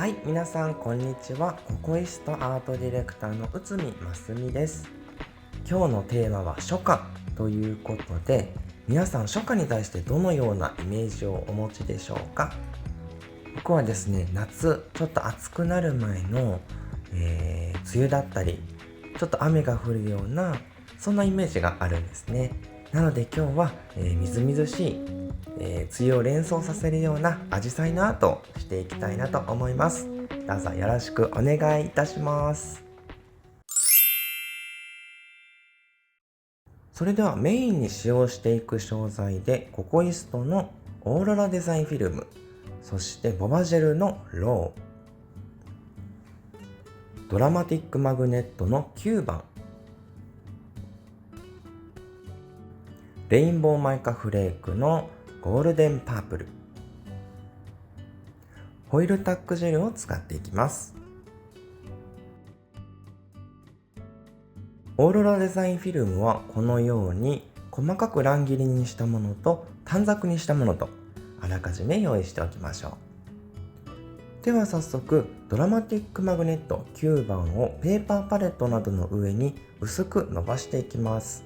はい、皆さんこんにちは。ココイストアートディレクターの内海ますみです。今日のテーマは初夏ということで、皆さん初夏に対してどのようなイメージをお持ちでしょうか？僕はですね、夏ちょっと暑くなる前の、梅雨だったり、ちょっと雨が降るようなそんなイメージがあるんですね。なので今日は、みずみずしい、梅雨を連想させるようなアジサイのアートをしていきたいなと思います。どうぞよろしくお願いいたします。それではメインに使用していく商材でココイストのオーロラデザインフィルム、そしてボバジェルのロー、ドラマティックマグネットの9番、レインボーマイカフレークのゴールデンパープル、ホイルタックジェルを使っていきます。オーロラデザインフィルムはこのように細かく乱切りにしたものと短冊にしたものとあらかじめ用意しておきましょう。では早速ドラマティックマグネット9番をペーパーパレットなどの上に薄く伸ばしていきます。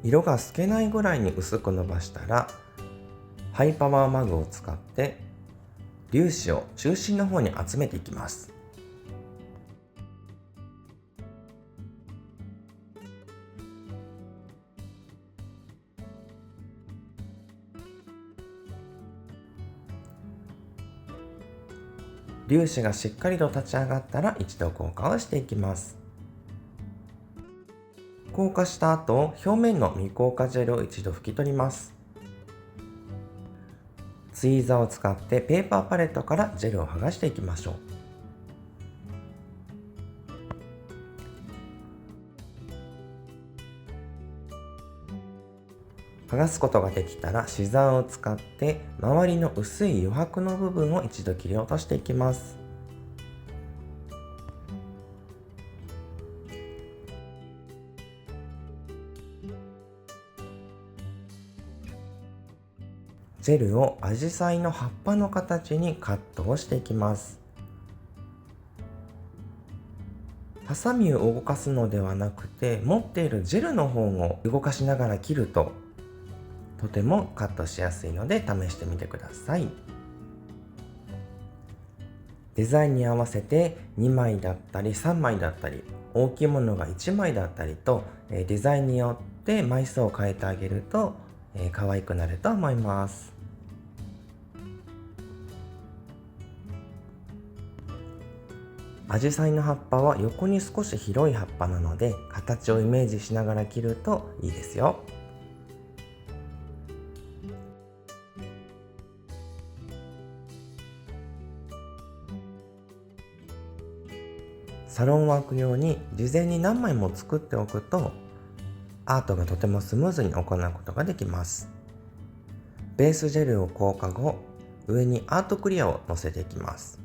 色が透けないぐらいに薄く伸ばしたら、ハイパワーマグを使って粒子を中心の方に集めていきます。粒子がしっかりと立ち上がったら一度硬化をしていきます。硬化した後、表面の未硬化ジェルを一度拭き取ります。ツイーザーを使ってペーパーパレットからジェルを剥がしていきましょう。剥がすことができたらシザーを使って周りの薄い余白の部分を一度切り落としていきます。ジェルをアジサイの葉っぱの形にカットをしていきます。ハサミを動かすのではなくて、持っているジェルの方を動かしながら切るととてもカットしやすいので試してみてください。デザインに合わせて2枚だったり3枚だったり大きいものが1枚だったりとデザインによって枚数を変えてあげると可愛くなると思います。アジサイの葉っぱは横に少し広い葉っぱなので形をイメージしながら切るといいですよ。サロンワーク用に事前に何枚も作っておくとアートがとてもスムーズに行うことができます。ベースジェルを硬化後、上にアートクリアをのせていきます。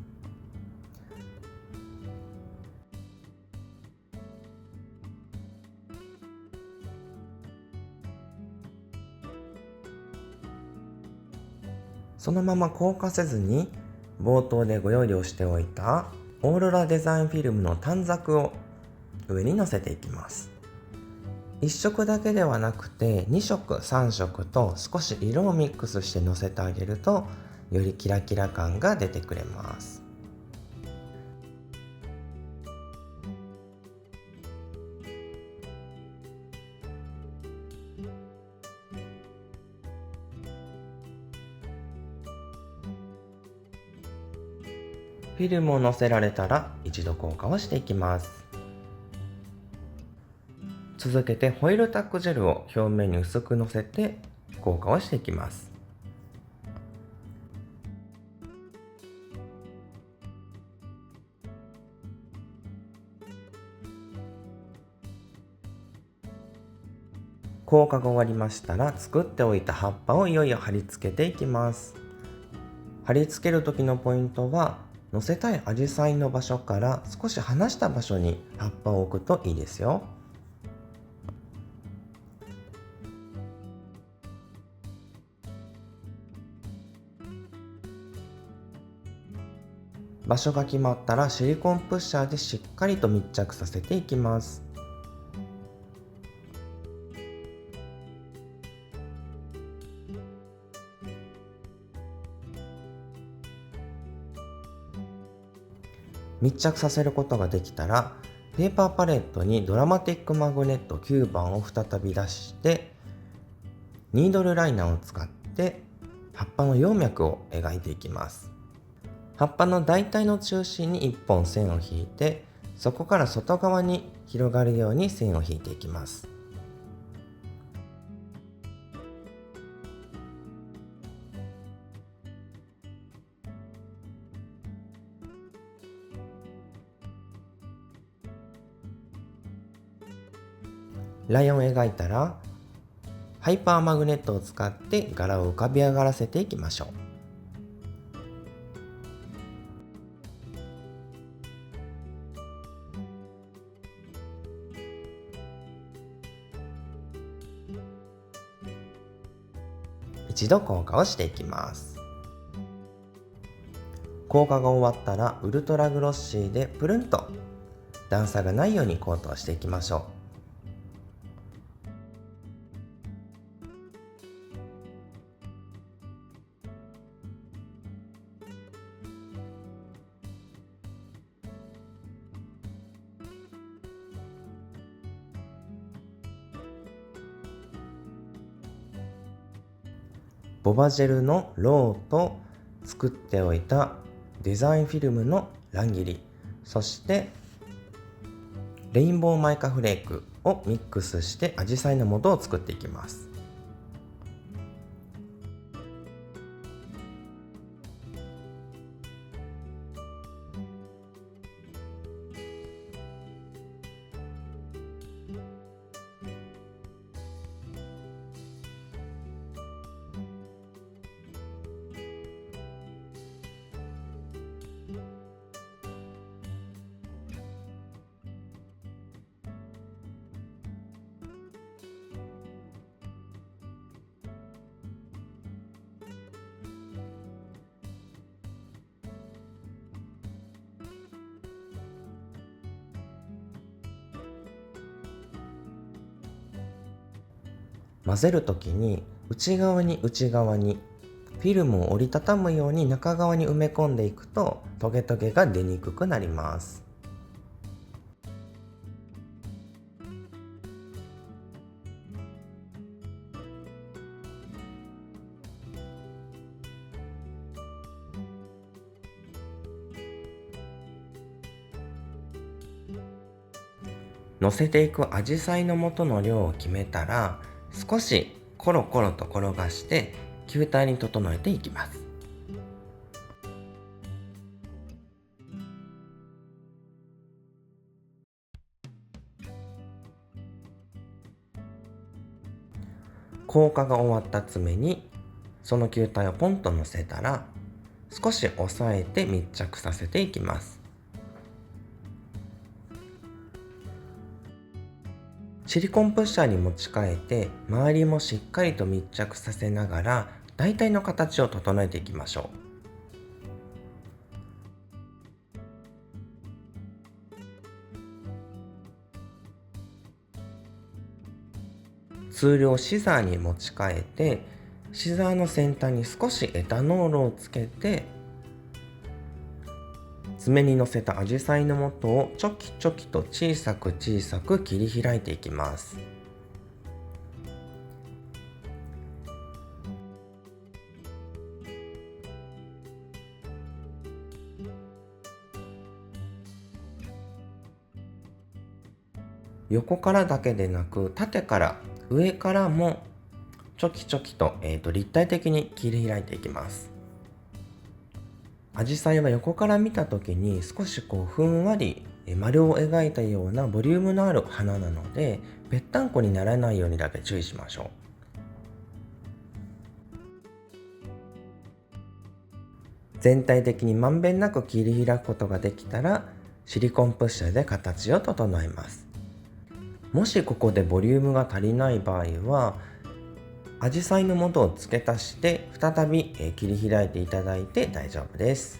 そのまま硬化せずに冒頭でご用意をしておいたオーロラデザインフィルムの短冊を上にのせていきます。1色だけではなくて2色3色と少し色をミックスしてのせてあげるとよりキラキラ感が出てくれます。フィルムをのせられたら一度硬化をしていきます。続けてホイルタックジェルを表面に薄くのせて硬化をしていきます。硬化が終わりましたら作っておいた葉っぱをいよいよ貼り付けていきます。貼り付ける時のポイントは乗せたいアジサイの場所から少し離した場所に葉っぱを置くといいですよ。場所が決まったらシリコンプッシャーでしっかりと密着させていきます。密着させることができたら、ペーパーパレットにドラマティックマグネット9番を再び出して、ニードルライナーを使って葉っぱの葉脈を描いていきます。葉っぱの大体の中心に1本線を引いて、そこから外側に広がるように線を引いていきます。ライオンを描いたら、ハイパーマグネットを使って柄を浮かび上がらせていきましょう。一度硬化をしていきます。硬化が終わったらウルトラグロッシーでプルンと段差がないようにコートをしていきましょう。ボバジェルのローと作っておいたデザインフィルムの乱切り、そしてレインボーマイカフレークをミックスしてアジサイの元を作っていきます。混ぜるときに内側にフィルムを折りたたむように中側に埋め込んでいくとトゲトゲが出にくくなります。のせていくアジサイの元の量を決めたら、少しコロコロと転がして球体に整えていきます。硬化が終わった爪にその球体をポンと乗せたら、少し押さえて密着させていきます。シリコンプッシャーに持ち替えて周りもしっかりと密着させながら大体の形を整えていきましょう。ツールをシザーに持ち替えて、シザーの先端に少しエタノールをつけて、爪に乗せたアジサイの元をチョキチョキと小さく切り開いていきます。横からだけでなく縦から上からもチョキチョキと、立体的に切り開いていきます。アジサイは横から見た時に少しふんわり丸を描いたようなボリュームのある花なので、ぺったんこにならないようにだけ注意しましょう。全体的にまんべんなく切り開くことができたら、シリコンプッシャーで形を整えます。もしここでボリュームが足りない場合は、アジサイの元を付け足して再び切り開いていただいて大丈夫です。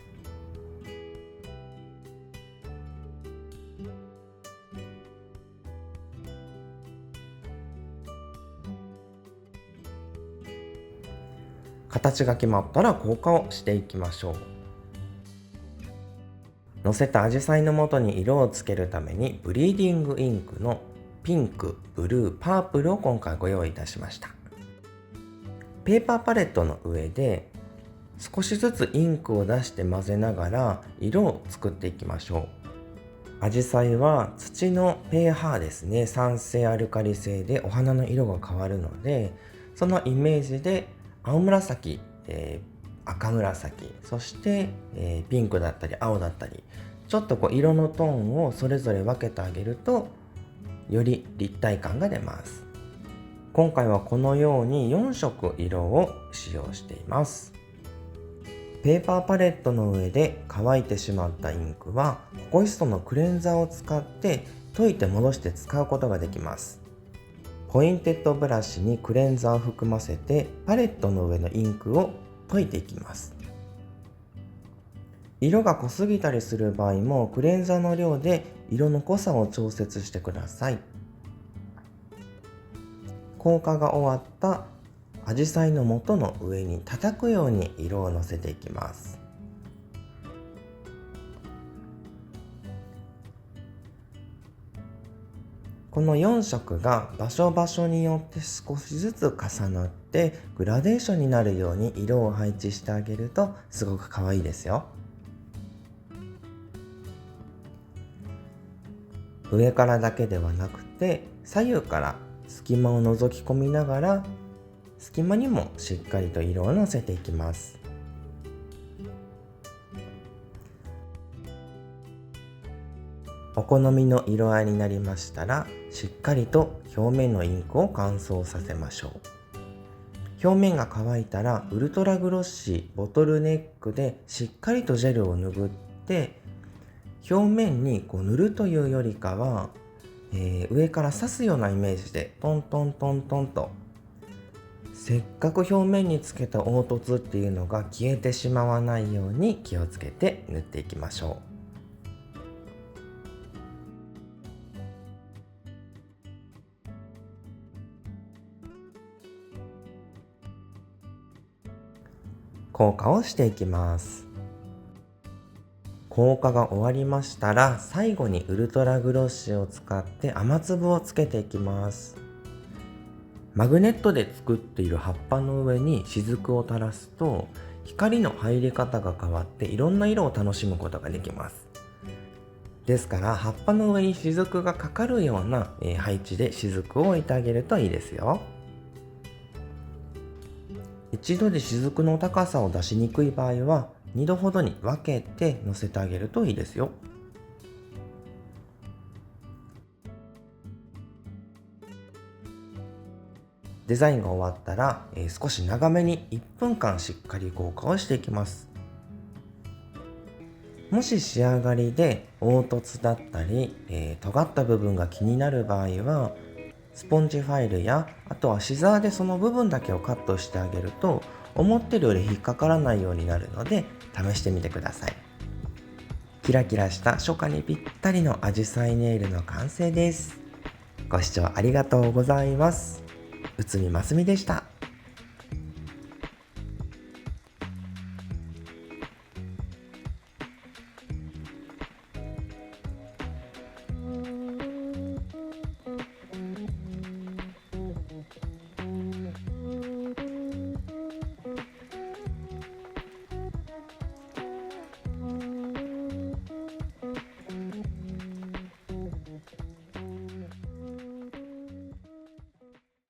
形が決まったら硬化をしていきましょう。のせたアジサイの元に色をつけるためにブリーディングインクのピンク、ブルー、パープルを今回ご用意いたしました。ペーパーパレットの上で少しずつインクを出して混ぜながら色を作っていきましょう。アジサイは土の pH ですね、酸性アルカリ性でお花の色が変わるので、そのイメージで青紫、赤紫、そして、ピンクだったり青だったり、ちょっと色のトーンをそれぞれ分けてあげるとより立体感が出ます。今回はこのように4色色を使用しています。ペーパーパレットの上で乾いてしまったインクはココイストのクレンザーを使って溶いて戻して使うことができます。ポインテッドブラシにクレンザーを含ませてパレットの上のインクを溶いていきます。色が濃すぎたりする場合もクレンザーの量で色の濃さを調節してください。硬化が終わったアジサイの元の上に叩くように色をのせていきます。この4色が場所場所によって少しずつ重なってグラデーションになるように色を配置してあげるとすごく可愛いですよ。上からだけではなくて左右から隙間を覗き込みながら隙間にもしっかりと色をのせていきます。お好みの色合いになりましたらしっかりと表面のインクを乾燥させましょう。表面が乾いたらウルトラグロッシーボトルネックでしっかりとジェルを拭って表面に塗るというよりかは、上から刺すようなイメージでトントントントンとせっかく表面につけた凹凸っていうのが消えてしまわないように気をつけて塗っていきましょう。硬化をしていきます。硬化が終わりましたら最後にウルトラグロッシーを使って雨粒をつけていきます。マグネットで作っている葉っぱの上に雫を垂らすと光の入り方が変わっていろんな色を楽しむことができます。ですから葉っぱの上に雫がかかるような配置で雫を置いてあげるといいですよ。一度で雫の高さを出しにくい場合は2度ほどに分けて乗せてあげるといいですよ。デザインが終わったら、少し長めに1分間しっかり硬化をしていきます。もし仕上がりで凹凸だったり、尖った部分が気になる場合はスポンジファイルやあとはシザーでその部分だけをカットしてあげると思ってるより引っかからないようになるので試してみてください。キラキラした初夏にぴったりのアジサイネイルの完成です。ご視聴ありがとうございます。内海ますみでした。